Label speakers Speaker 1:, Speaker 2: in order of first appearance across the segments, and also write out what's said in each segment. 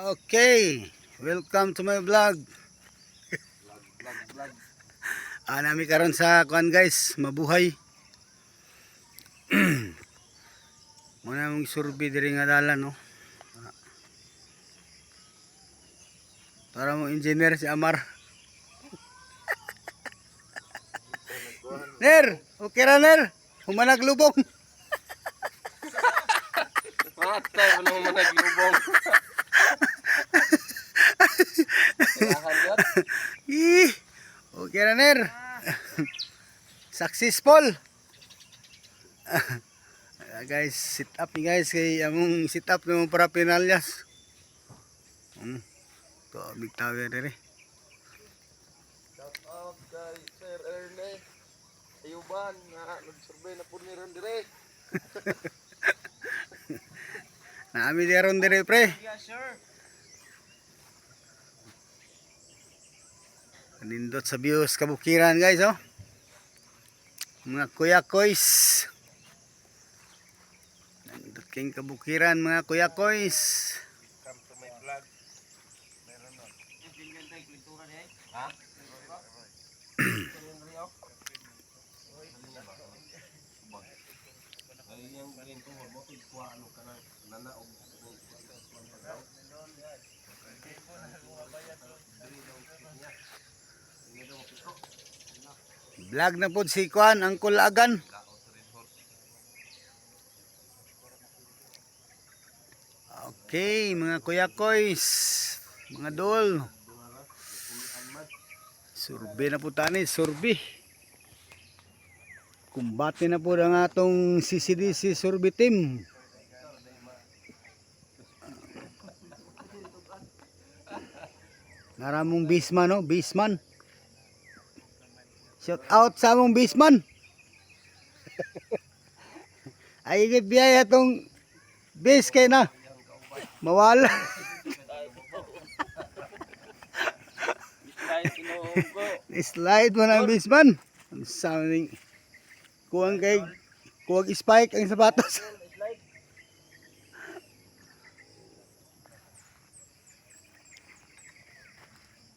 Speaker 1: Okay, welcome to my vlog.
Speaker 2: Vlog.
Speaker 1: Nami karon sa kuan guys, mabuhay. Muna mong survey diri nga dalan no. Para mo engineer si Amar. Ner, okay ra ner. Humanag lubong.
Speaker 2: Matay mo naman naglubong.
Speaker 1: Ih, okay ra ner. Successful. Guys, sit up ni guys kay among sit up ng para pinalyas. To big tower dire.
Speaker 2: Shout out kay Sir Erne. Ayuban nga nag-survey na po ni ron dire.
Speaker 1: Naami diron dire pre.
Speaker 2: Yeah, sure.
Speaker 1: Nindot sa views kabukiran guys oh. Mga kuya koys. Nindot king kabukiran mga kuya koys.
Speaker 2: Come to my vlog. Meron nun. Yung tayo klintura niya eh. Ha? Yung klintura mo, pigkuha ano ka na nanaog.
Speaker 1: Vlog na po si Kuan, Uncle Agan. Okay, mga kuya koys, mga dol. Survey na po tani, survey. Kumbate na po ang atong CCDC survey team. Naramong bisman no, bisman. Shout out sa among bisman. Ay gid biyaya tong base kay na. Mawala. Slide mo ng bisman. Ang sounding kuwang kay kuwag spike ang sapatos.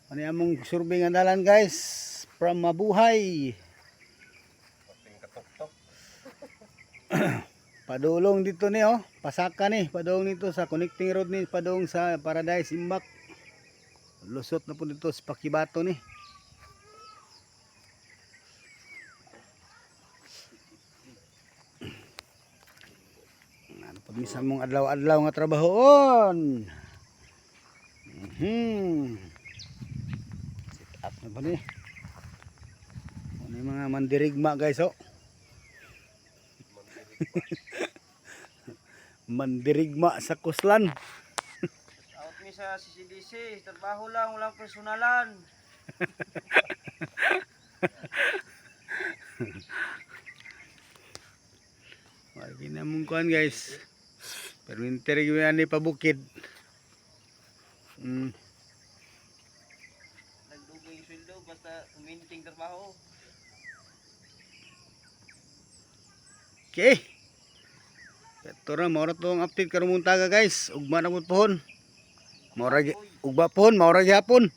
Speaker 1: Ano among survey nga dalan guys from Mabuhay. Padulong dito ni oh, pasaka ni, padulong nito sa connecting road ni, padulong sa Paradise Imbak. Lusot na po dito sa Pakibato ni. Ano pa minsan mong adlaw-adlaw nga trabahoon. Sit up na pa ni. Ano yung mga mandirigma guys oh. Mandirigma sa kuslan.
Speaker 2: Out mi sa CCDC, trabaho lang, walang personalan.
Speaker 1: Wagi na mong kuhan guys. Pero winter yung pa bukid.
Speaker 2: Nagdugay yung sweldo, basta uminting trabaho.
Speaker 1: Okay. Ito na, maura itong update karong muntaga guys. Ugma na po pohon. Ugba pohon, maura gihapon.